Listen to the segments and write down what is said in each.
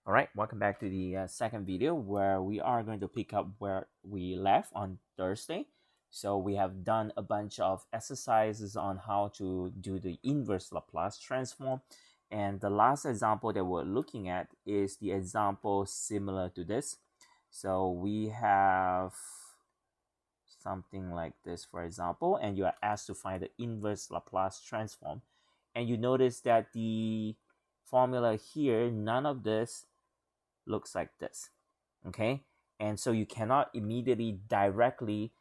All right, welcome back to the second video where we are going to pick up where we left on Thursday. So we have done a bunch of exercises on how to do the inverse Laplace transform. And the last example that we're looking at is the example similar to this. So we have something like this, for example, and you are asked to find the inverse Laplace transform. And you notice that the formula here, none of this looks like this. Okay, and so you cannot immediately directly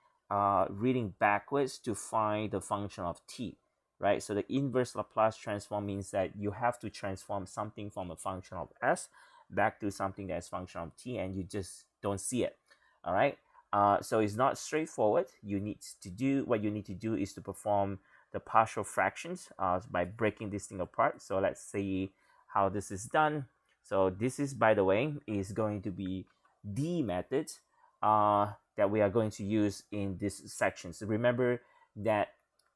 reading backwards to find the function of t, right? So the inverse Laplace transform means that you have to transform something from a function of s back to something that is function of t, and you just don't see it. All right, so it's not straightforward. What you need to do is to perform the partial fractions by breaking this thing apart. So let's see how this is done. So this is, by the way, is going to be the method that we are going to use in this section. So remember that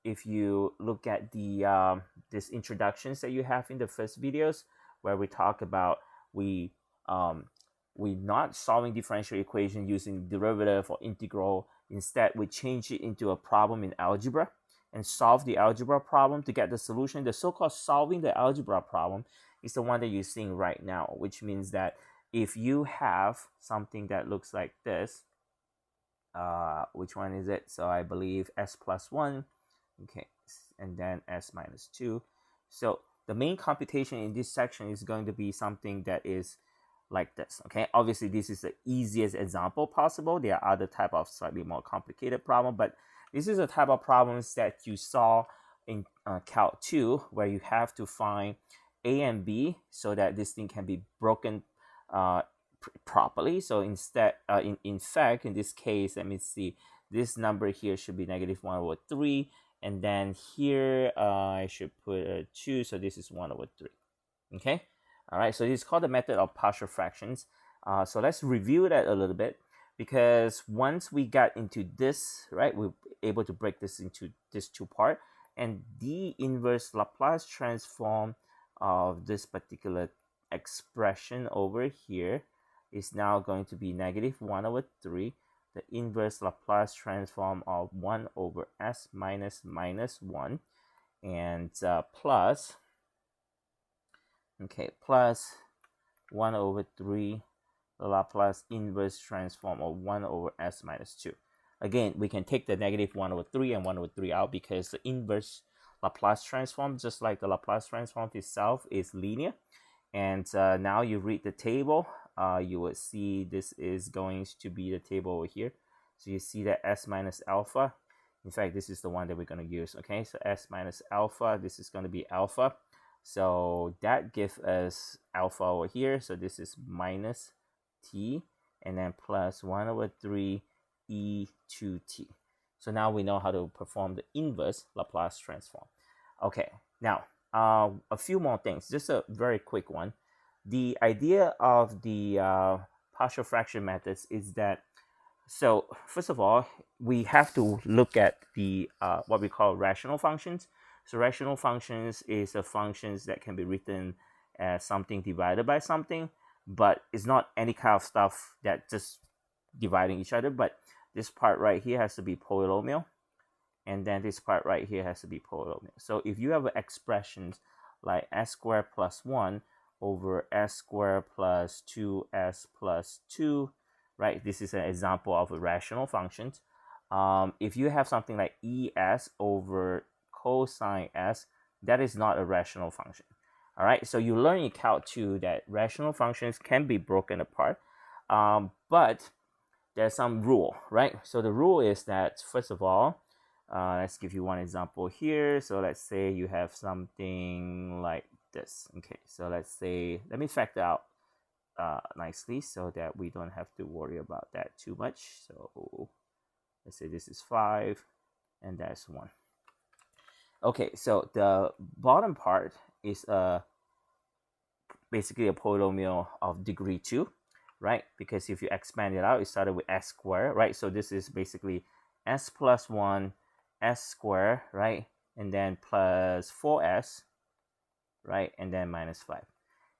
if you look at the this introductions that you have in the first videos, where we talk about we not solving differential equation using derivative or integral. Instead, we change it into a problem in algebra and solve the algebra problem to get the solution. The so-called solving the algebra problem is the one that you're seeing right now, which means that if you have something that looks like this, which one is it? So I believe s plus 1, okay, and then s minus 2. So the main computation in this section is going to be something that is like this. Okay, obviously this is the easiest example possible. There are other type of slightly more complicated problem, but this is a type of problems that you saw in Calc 2, where you have to find a and b so that this thing can be broken properly. So instead, in fact, in this case, let me see, this number here should be negative 1 over 3, and then here I should put a 2, so this is 1 over 3. Okay, all right, so this is called the method of partial fractions. So let's review that a little bit, because once we got into this, right, we're able to break this into this two part, and the inverse Laplace transform of this particular expression over here is now going to be negative 1 over 3, the inverse Laplace transform of 1 over s minus minus 1, and plus 1 over 3, the Laplace inverse transform of 1 over s minus 2. Again, we can take the negative 1 over 3 and 1 over 3 out, because the inverse Laplace transform, just like the Laplace transform itself, is linear. And now you read the table, you would see this is going to be the table over here. So you see that s minus alpha, in fact, this is the one that we're going to use. Okay, so s minus alpha, this is going to be alpha. So that gives us alpha over here. So this is minus t, and then plus 1 over 3 e to t. So now we know how to perform the inverse Laplace transform. Okay, now a few more things, just a very quick one. The idea of the partial fraction methods is that, so first of all, we have to look at the what we call rational functions. So rational functions is the functions that can be written as something divided by something, but it's not any kind of stuff that just dividing each other, but this part right here has to be polynomial, and then this part right here has to be polynomial. So if you have expressions like s squared plus 1 over s squared plus 2s plus 2, right? This is an example of a rational function. If you have something like es over cosine s, that is not a rational function. All right, so you learn in Calc 2 that rational functions can be broken apart, but there's some rule, right? So the rule is that, first of all, let's give you one example here. So let's say you have something like this. Okay, so let's say, let me factor out nicely so that we don't have to worry about that too much. So let's say this is 5 and that's 1. Okay, so the bottom part is basically a polynomial of degree 2, right? Because if you expand it out, it started with s squared, right? So this is basically s plus 1, s squared, right? And then plus 4s, right? And then minus 5.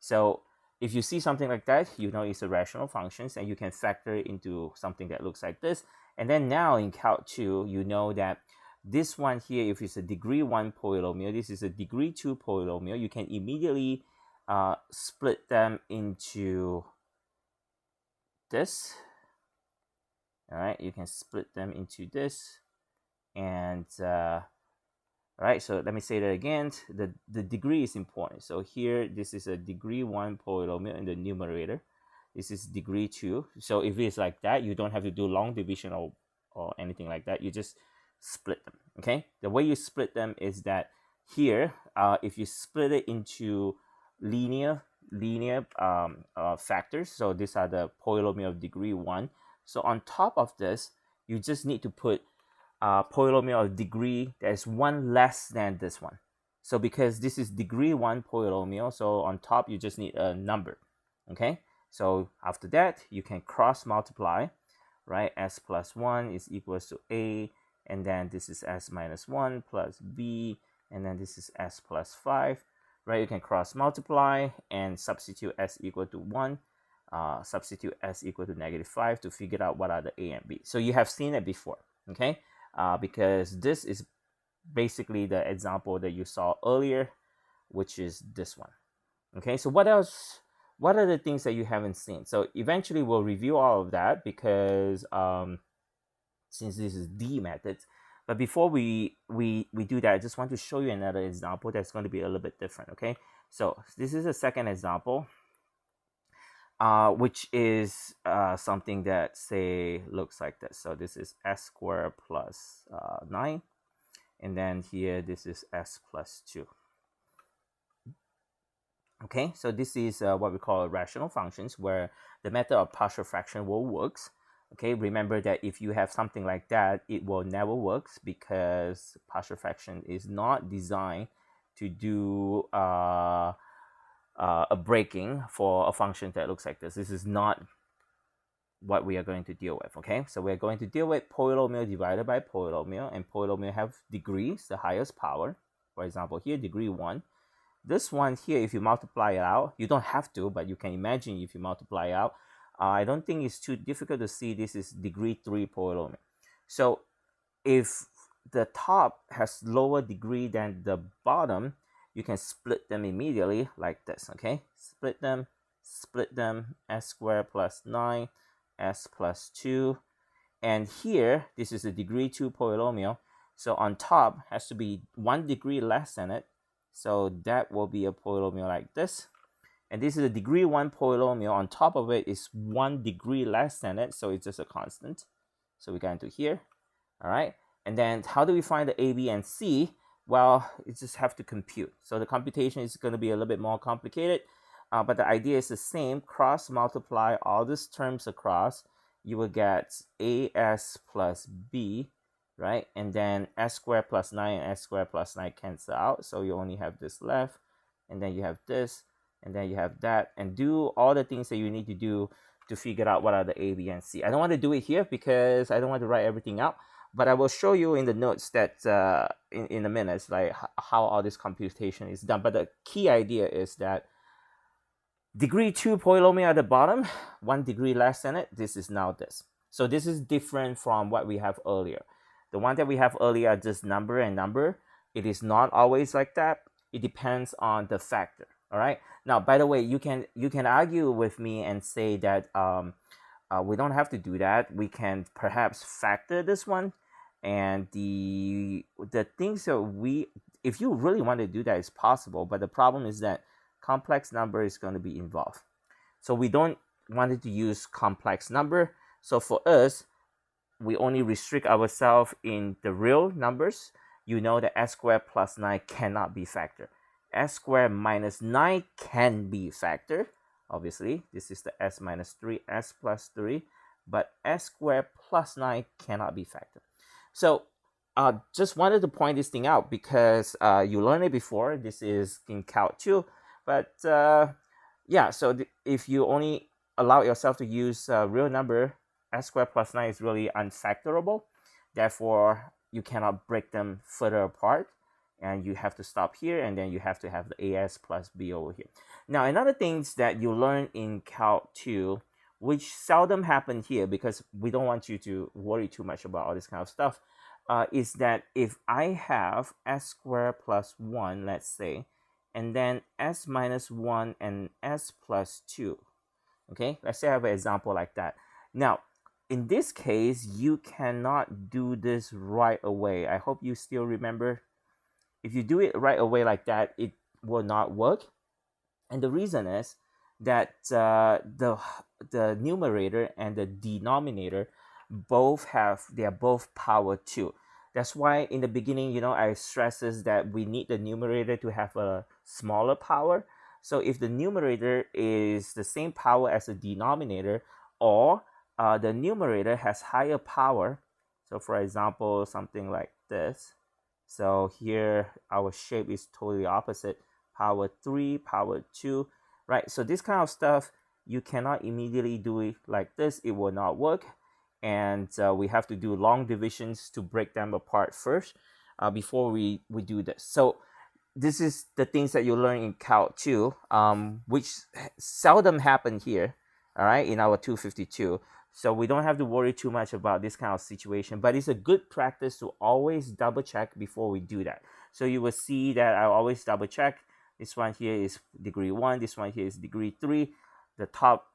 So if you see something like that, you know it's a rational functions, and you can factor it into something that looks like this. And then now in Calc 2, you know that this one here, if it's a degree 1 polynomial, this is a degree 2 polynomial, you can immediately split them into this. All right, you can split them into this, and all right, so let me say that again. The degree is important. So here, this is a degree 1 polynomial in the numerator. This is degree 2. So if it's like that, you don't have to do long division or anything like that. You just split them, okay? The way you split them is that here, if you split it into linear factors, so these are the polynomial of degree 1. So on top of this, you just need to put polynomial of degree that is 1 less than this one. So because this is degree 1 polynomial, so on top you just need a number, okay? So after that, you can cross multiply, right? S plus 1 is equals to A, and then this is S minus 1 plus B, and then this is S plus 5, right? You can cross multiply and substitute S equal to 1, substitute S equal to -5 to figure out what are the A and B. So you have seen it before, okay? Because this is basically the example that you saw earlier, which is this one. Okay, so what else? What are the things that you haven't seen? So eventually we'll review all of that because since this is the method. But before we do that, I just want to show you another example that's going to be a little bit different. Okay, so this is a second example, which is something that say looks like this. So this is s squared plus 9, and then here this is s plus 2. Okay, so this is what we call rational functions, where the method of partial fraction will works. Okay, remember that if you have something like that, it will never works because partial fraction is not designed to do a breaking for a function that looks like this. This is not what we are going to deal with. Okay, so we're going to deal with polynomial divided by polynomial, and polynomial have degrees, the highest power. For example, here degree 1. This one here, if you multiply it out, you don't have to, but you can imagine if you multiply out, I don't think it's too difficult to see this is degree 3 polynomial. So if the top has lower degree than the bottom, you can split them immediately like this, okay? Split them, s squared plus 9, s plus 2. And here, this is a degree 2 polynomial. So on top has to be 1 degree less than it. So that will be a polynomial like this. And this is a degree 1 polynomial. On top of it is 1 degree less than it. So it's just a constant. So we got into here. All right. And then how do we find the A, B, and C? Well, you just have to compute. So the computation is going to be a little bit more complicated. But the idea is the same. Cross multiply all these terms across. You will get AS plus B, right? And then s squared plus 9 and s squared plus 9 cancel out. So you only have this left. And then you have this. And then you have that. And do all the things that you need to do to figure out what are the A, B, and C. I don't want to do it here because I don't want to write everything out. But I will show you in the notes that in a minute, like how all this computation is done. But the key idea is that degree 2 polynomial at the bottom, 1 degree less than it, this is now this. So this is different from what we have earlier. The one that we have earlier are just number and number. It is not always like that. It depends on the factor. All right. Now, by the way, you can argue with me and say that we don't have to do that. We can perhaps factor this one, and the things that if you really want to do that, it's possible. But the problem is that complex number is going to be involved. So we don't want to use complex number. So for us, we only restrict ourselves in the real numbers. You know that s squared plus 9 cannot be factored. S squared minus 9 can be factored. Obviously, this is the s minus 3, s plus 3. But s squared plus 9 cannot be factored. So just wanted to point this thing out because you learned it before. This is in Calc 2. But yeah, so if you only allow yourself to use a real number, s squared plus 9 is really unfactorable. Therefore, you cannot break them further apart. and you have to stop here, and then you have to have the AS plus B over here. Now, another things that you learn in Calc 2, which seldom happen here because we don't want you to worry too much about all this kind of stuff, is that if I have s squared plus 1, let's say, and then s minus 1 and s plus 2, okay? Let's say I have an example like that. Now, in this case, you cannot do this right away. I hope you still remember. If you do it right away like that, it will not work. And the reason is that the numerator and the denominator they are both power 2. That's why in the beginning, I stresses that we need the numerator to have a smaller power. So if the numerator is the same power as the denominator, or the numerator has higher power, so for example, something like this. So here our shape is totally opposite, power 3, power 2, right? So this kind of stuff, you cannot immediately do it like this. It will not work. And we have to do long divisions to break them apart first before we do this. So this is the things that you learn in Calc 2, which seldom happen here, all right, in our 252. So we don't have to worry too much about this kind of situation, but it's a good practice to always double check before we do that. So you will see that I always double check. This one here is degree 1. This one here is degree 3. The top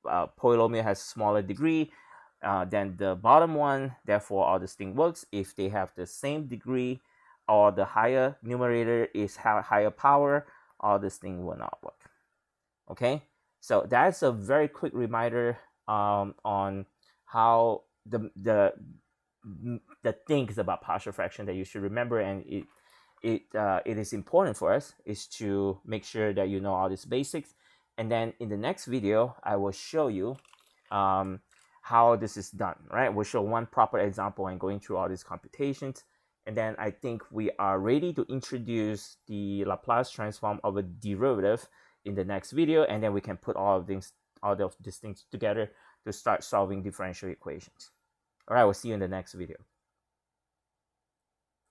polynomial has smaller degree than the bottom one. Therefore, all this thing works. If they have the same degree or the higher numerator is higher power, all this thing will not work. Okay, so that's a very quick reminder on how the things about partial fraction that you should remember, and it is important for us is to make sure that you know all these basics. And then in the next video, I will show you how this is done, right? We'll show one proper example and going through all these computations. And then I think we are ready to introduce the Laplace transform of a derivative in the next video. And then we can put all of these things together to start solving differential equations. All right, we'll see you in the next video.